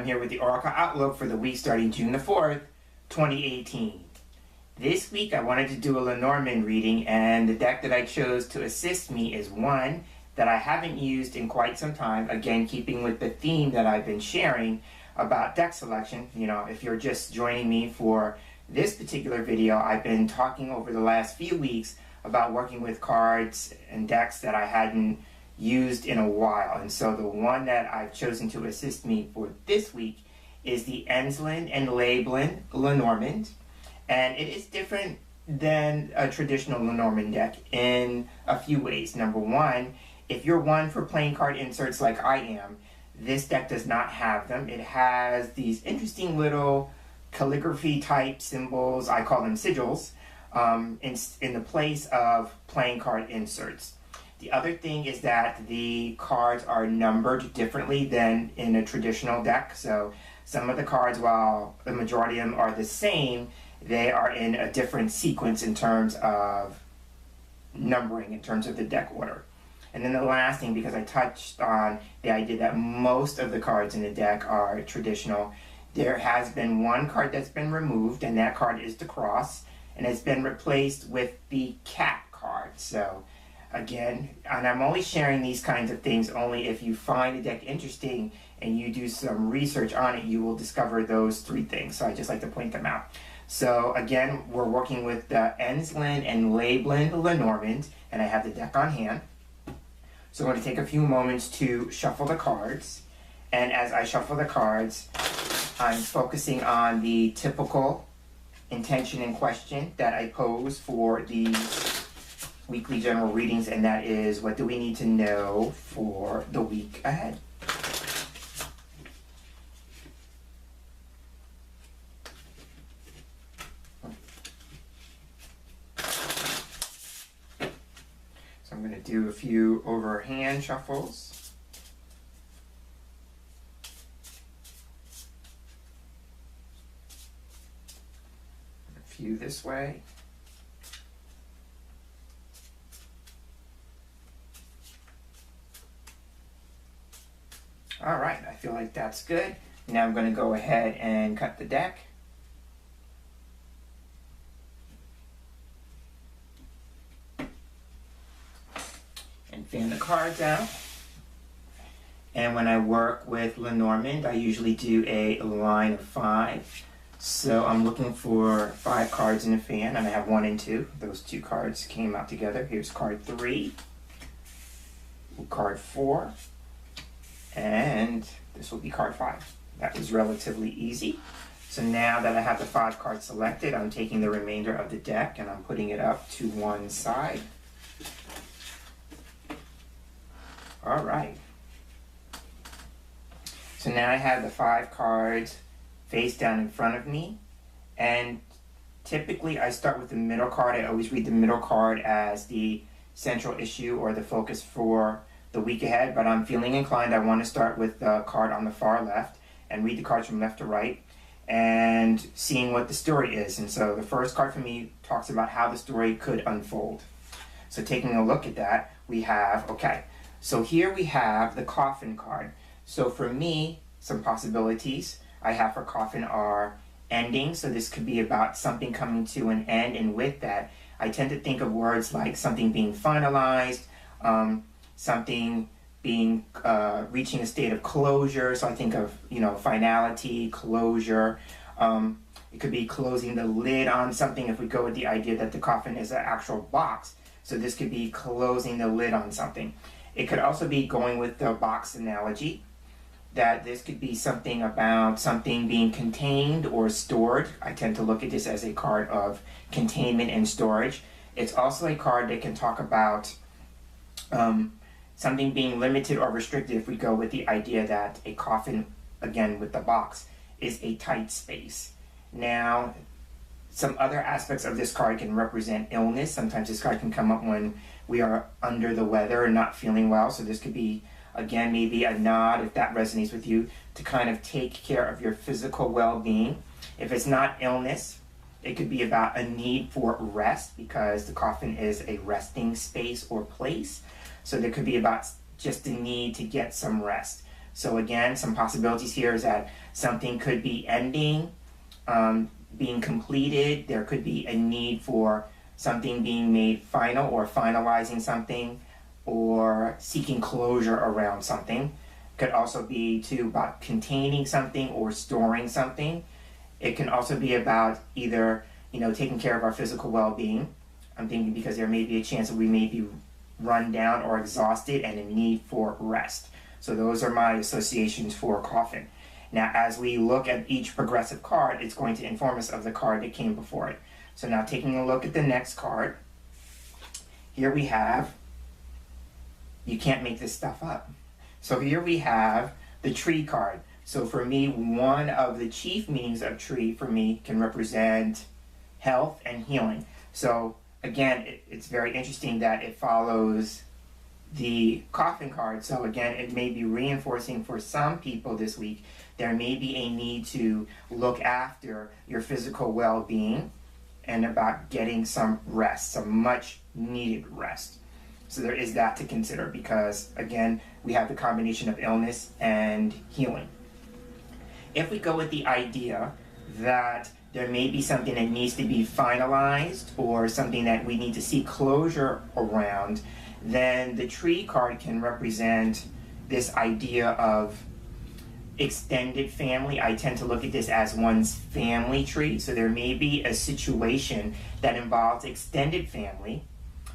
I'm here with the Oracle Outlook for the week starting June the 4th, 2018. This week I wanted to do a Lenormand reading, and the deck that I chose to assist me is one that I haven't used in quite some time, again keeping with the theme that I've been sharing about deck selection. You know, if you're just joining me for this particular video, I've been talking over the last few weeks about working with cards and decks that I hadn't used in a while, and so the one that I've chosen to assist me for this week is the Ensland and Leibland Lenormand, and it is different than a traditional Lenormand deck in a few ways. Number one, if you're one for playing card inserts like I am, this deck does not have them. It has these interesting little calligraphy type symbols, I call them sigils, in the place of playing card inserts. The other thing is that the cards are numbered differently than in a traditional deck. So some of the cards, while the majority of them are the same, they are in a different sequence in terms of numbering, in terms of the deck order. And then the last thing, because I touched on the idea that most of the cards in the deck are traditional, there has been one card that's been removed, and that card is the cross, and it's been replaced with the cat card. So again, and I'm only sharing these kinds of things only if you find the deck interesting and you do some research on it, you will discover those three things. So I just like to point them out. So again, we're working with the Ensland and Leibland Lenormand, and I have the deck on hand. So I'm going to take a few moments to shuffle the cards, and as I shuffle the cards, I'm focusing on the typical intention and question that I pose for these weekly general readings, and that is, what do we need to know for the week ahead? So I'm going to do a few overhand shuffles. A few this way. All right, I feel like that's good. Now I'm going to go ahead and cut the deck. And fan the cards out. And when I work with Lenormand, I usually do a line of 5. So I'm looking for 5 cards in a fan, and I have 1 and 2. Those 2 cards came out together. Here's card 3, card 4. And this will be card 5. That was relatively easy. So now that I have the 5 cards selected, I'm taking the remainder of the deck and I'm putting it up to one side. All right. So now I have the 5 cards face down in front of me, and typically I start with the middle card. I always read the middle card as the central issue or the focus for the week ahead, but I'm feeling inclined. I want to start with the card on the far left and read the cards from left to right and seeing what the story is. And so the first card for me talks about how the story could unfold. So taking a look at that, we have, okay, so here we have the coffin card. So for me, some possibilities I have for coffin are ending. So this could be about something coming to an end, and with that, I tend to think of words like something being finalized, something being reaching a state of closure. So I think of, you know, finality, closure. It could be closing the lid on something if we go with the idea that the coffin is an actual box. So this could be closing the lid on something. It could also be going with the box analogy, that this could be something about something being contained or stored. I tend to look at this as a card of containment and storage. It's also a card that can talk about something being limited or restricted if we go with the idea that a coffin, again with the box, is a tight space. Now, some other aspects of this card can represent illness. Sometimes this card can come up when we are under the weather and not feeling well. So this could be, again, maybe a nod, if that resonates with you, to kind of take care of your physical well-being. If it's not illness, it could be about a need for rest, because the coffin is a resting space or place. So there could be about just the need to get some rest. So again, some possibilities here is that something could be ending, being completed. There could be a need for something being made final or finalizing something or seeking closure around something. Could also be too about containing something or storing something. It can also be about either, taking care of our physical well-being. I'm thinking because there may be a chance that we may be run down or exhausted and in need for rest. So those are my associations for coffin. Now, as we look at each progressive card, it's going to inform us of the card that came before it. So now taking a look at the next card, here we have, you can't make this stuff up. So here we have the tree card. So for me, one of the chief meanings of tree for me can represent health and healing. So again, it's very interesting that it follows the coffin card. So again, it may be reinforcing for some people this week. There may be a need to look after your physical well-being and about getting some rest, some much needed rest. So there is that to consider because, again, we have the combination of illness and healing. If we go with the idea that there may be something that needs to be finalized or something that we need to seek closure around, then the tree card can represent this idea of extended family. I tend to look at this as one's family tree. So there may be a situation that involves extended family,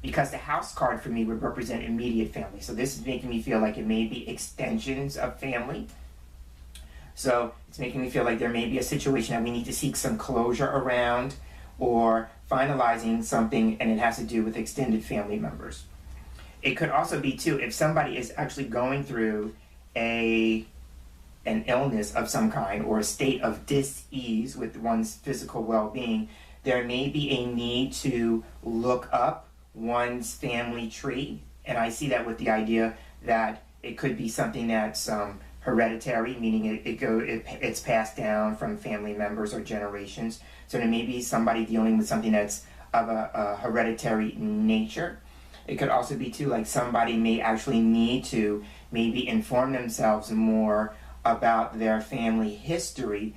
because the house card for me would represent immediate family. So this is making me feel like it may be extensions of family. So it's making me feel like there may be a situation that we need to seek some closure around or finalizing something, and it has to do with extended family members. It could also be too, if somebody is actually going through an illness of some kind or a state of dis-ease with one's physical well-being, there may be a need to look up one's family tree. And I see that with the idea that it could be something that's hereditary, meaning it's passed down from family members or generations. So there may be somebody dealing with something that's of a hereditary nature. It could also be too like somebody may actually need to maybe inform themselves more about their family history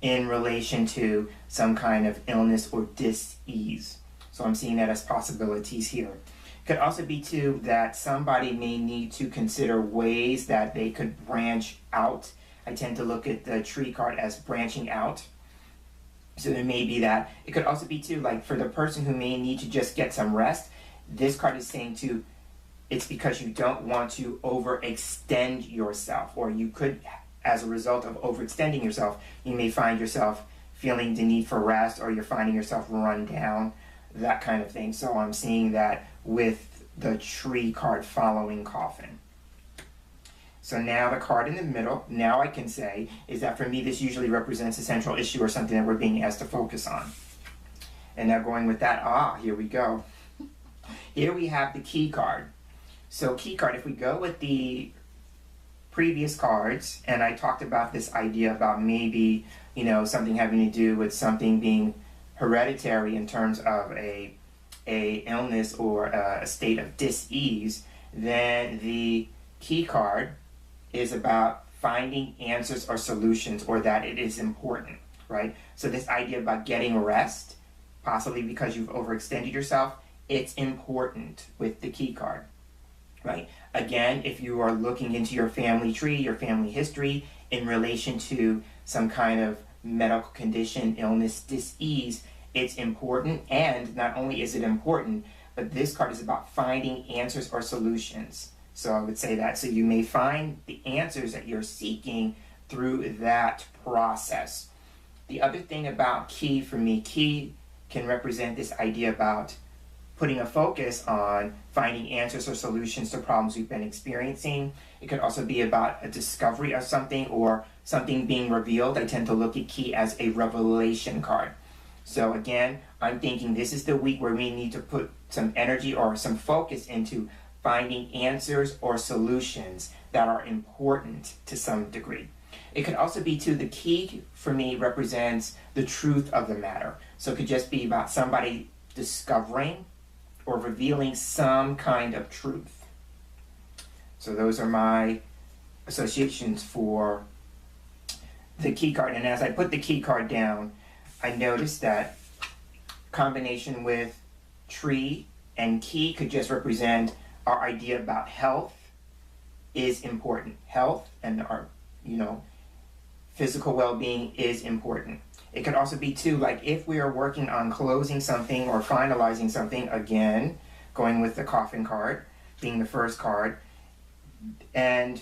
in relation to some kind of illness or dis-ease. So I'm seeing that as possibilities here. It could also be too that somebody may need to consider ways that they could branch out. I tend to look at the tree card as branching out. So there may be that. It could also be too like for the person who may need to just get some rest, this card is saying too, it's because you don't want to overextend yourself, or you could, as a result of overextending yourself, you may find yourself feeling the need for rest, or you're finding yourself run down, that kind of thing. So I'm seeing that with the tree card following coffin. So now the card in the middle, now I can say, is that for me this usually represents a central issue or something that we're being asked to focus on. And now going with that, here we go. Here we have the key card. So key card, if we go with the previous cards, and I talked about this idea about maybe, something having to do with something being hereditary in terms of a illness or a state of dis-ease, then the key card is about finding answers or solutions, or that it is important, right? So this idea about getting rest, possibly because you've overextended yourself, it's important with the key card, right? Again, if you are looking into your family tree, your family history in relation to some kind of medical condition, illness, dis-ease, it's important. And not only is it important, but this card is about finding answers or solutions. So I would say that. So you may find the answers that you're seeking through that process. The other thing about key for me, key can represent this idea about putting a focus on finding answers or solutions to problems we've been experiencing. It could also be about a discovery of something or something being revealed. I tend to look at key as a revelation card. So again, I'm thinking this is the week where we need to put some energy or some focus into finding answers or solutions that are important to some degree. It could also be too, the key for me represents the truth of the matter. So it could just be about somebody discovering or revealing some kind of truth. So those are my associations for the key card. And as I put the key card down, I noticed that combination with tree and key could just represent our idea about health is important. Health and our, physical well-being is important. It could also be too, like if we are working on closing something or finalizing something, again, going with the coffin card being the first card, and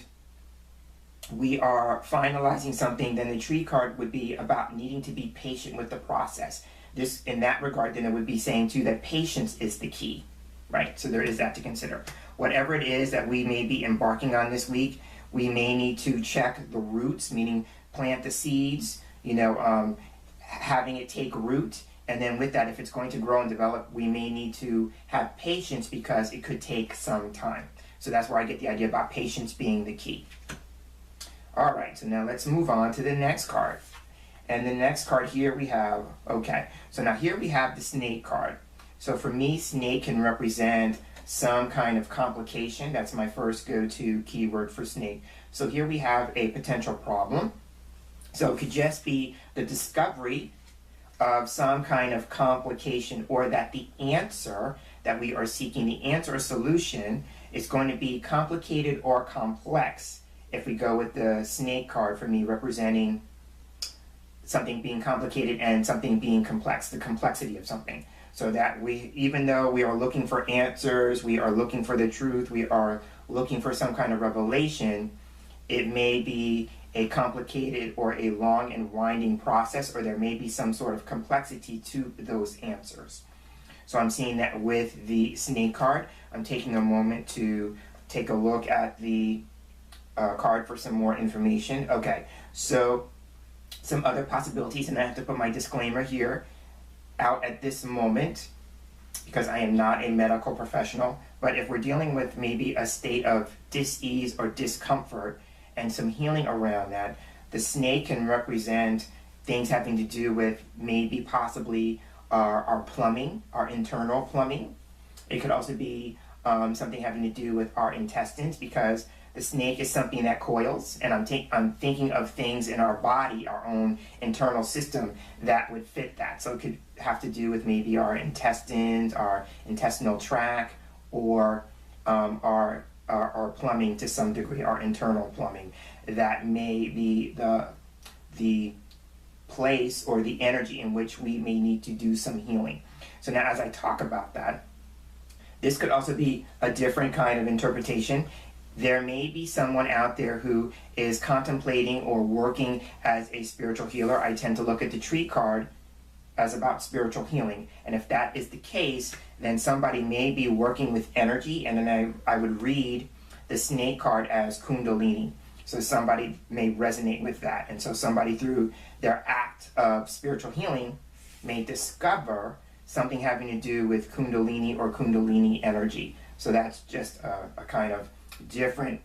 we are finalizing something, then the tree card would be about needing to be patient with the process. This, in that regard, then it would be saying too that patience is the key, right? So there is that to consider. Whatever it is that we may be embarking on this week, we may need to check the roots, meaning plant the seeds, having it take root. And then with that, if it's going to grow and develop, we may need to have patience because it could take some time. So that's where I get the idea about patience being the key. All right, so now let's move on to the next card. And the next card here we have, okay, so now here we have the snake card. So for me, snake can represent some kind of complication. That's my first go-to keyword for snake. So here we have a potential problem. So it could just be the discovery of some kind of complication, or that the answer that we are seeking, the answer or solution, is going to be complicated or complex. If we go with the snake card, for me, representing something being complicated and something being complex, the complexity of something. So that even though we are looking for answers, we are looking for the truth, we are looking for some kind of revelation, it may be a complicated or a long and winding process, or there may be some sort of complexity to those answers. So I'm seeing that with the snake card. I'm taking a moment to take a look at the card for some more information. Okay, so some other possibilities, and I have to put my disclaimer here out at this moment because I am not a medical professional, but if we're dealing with maybe a state of dis-ease or discomfort and some healing around that, the snake can represent things having to do with maybe possibly our plumbing, our internal plumbing. It could also be something having to do with our intestines, because the snake is something that coils, and I'm thinking of things in our body, our own internal system, that would fit that. So it could have to do with maybe our intestines, our intestinal tract, or our plumbing to some degree, our internal plumbing. That may be the place or the energy in which we may need to do some healing. So now as I talk about that, this could also be a different kind of interpretation. There may be someone out there who is contemplating or working as a spiritual healer. I tend to look at the tree card as about spiritual healing. And if that is the case, then somebody may be working with energy, and then I would read the snake card as Kundalini. So somebody may resonate with that. And so somebody, through their act of spiritual healing, may discover something having to do with Kundalini or Kundalini energy. So that's just a kind of different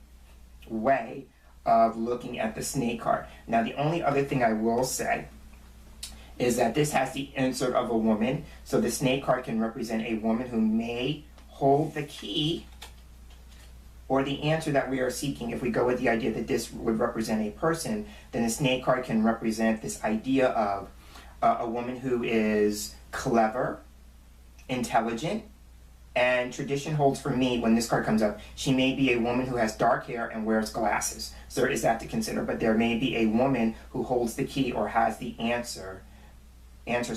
way of looking at the snake card. Now, the only other thing I will say is that this has the insert of a woman. So the snake card can represent a woman who may hold the key or the answer that we are seeking. If we go with the idea that this would represent a person, then the snake card can represent this idea of a woman who is clever, intelligent, and tradition holds for me, when this card comes up, she may be a woman who has dark hair and wears glasses. So there is that to consider. But there may be a woman who holds the key or has the answers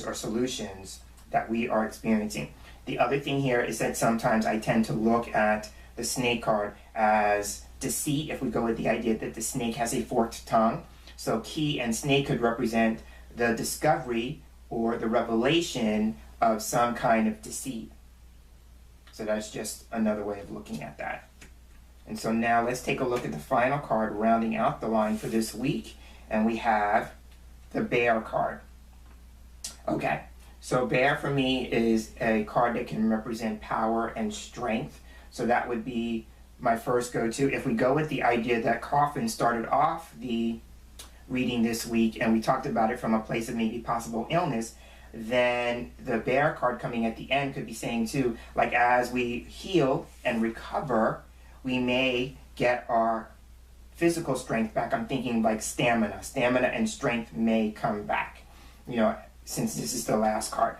or solutions that we are experiencing. The other thing here is that sometimes I tend to look at the snake card as deceit, if we go with the idea that the snake has a forked tongue. So key and snake could represent the discovery or the revelation of some kind of deceit. So that's just another way of looking at that. And so now let's take a look at the final card rounding out the line for this week. And we have the bear card. Okay, so bear for me is a card that can represent power and strength. So that would be my first go-to. If we go with the idea that coffin started off the reading this week, and we talked about it from a place of maybe possible illness, then the bear card coming at the end could be saying too, like as we heal and recover, we may get our physical strength back, I'm thinking like stamina. Stamina and strength may come back, you know, since this is the last card.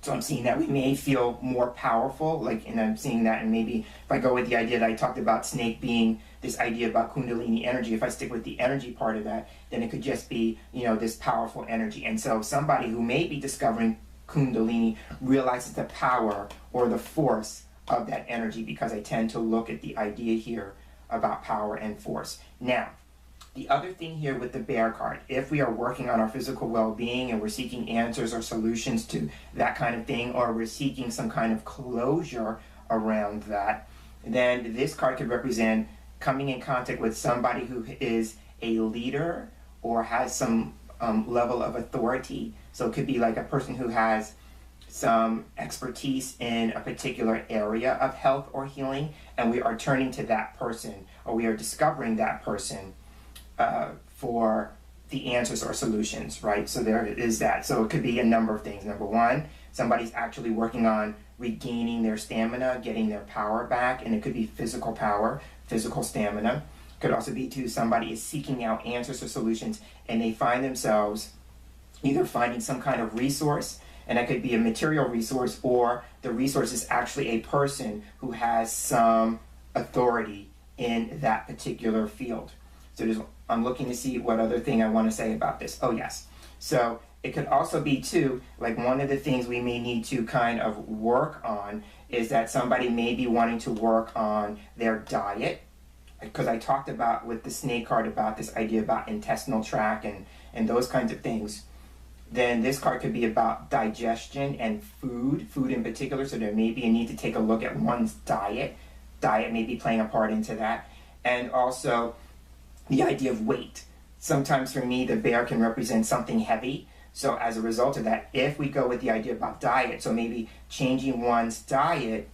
So I'm seeing that we may feel more powerful, like, and I'm seeing that, and maybe if I go with the idea that I talked about snake being this idea about Kundalini energy, if I stick with the energy part of that, then it could just be, you know, this powerful energy. And so somebody who may be discovering Kundalini realizes the power or the force of that energy, because I tend to look at the idea here about power and force. Now, the other thing here with the bear card, if we are working on our physical well-being and we're seeking answers or solutions to that kind of thing, or we're seeking some kind of closure around that, then this card could represent coming in contact with somebody who is a leader or has some level of authority. So it could be like a person who has some expertise in a particular area of health or healing, and we are turning to that person, or we are discovering that person for the answers or solutions, right? So there is that. So it could be a number of things. Number one, somebody's actually working on regaining their stamina, getting their power back, and it could be physical power, physical stamina. It could also be, too, somebody is seeking out answers or solutions, and they find themselves either finding some kind of resource, and that could be a material resource, or the resource is actually a person who has some authority in that particular field. So I'm looking to see what other thing I want to say about this. Oh, yes. So it could also be, too, like one of the things we may need to kind of work on is that somebody may be wanting to work on their diet, because I talked about with the snake card about this idea about intestinal tract and those kinds of things. Then this card could be about digestion and food in particular. So there may be a need to take a look at one's diet. Diet may be playing a part into that. And also the idea of weight. Sometimes for me, the bear can represent something heavy. So as a result of that, if we go with the idea about diet, so maybe changing one's diet,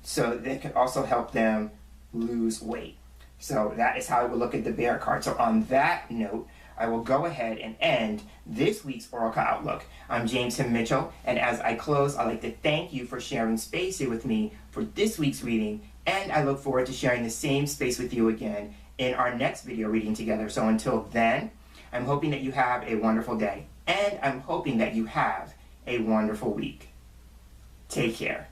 so that could also help them lose weight. So that is how I would look at the bear card. So on that note, I will go ahead and end this week's Oracle Outlook. I'm James Himm Mitchell, and as I close, I'd like to thank you for sharing space here with me for this week's reading, and I look forward to sharing the same space with you again in our next video reading together. So until then, I'm hoping that you have a wonderful day, and I'm hoping that you have a wonderful week. Take care.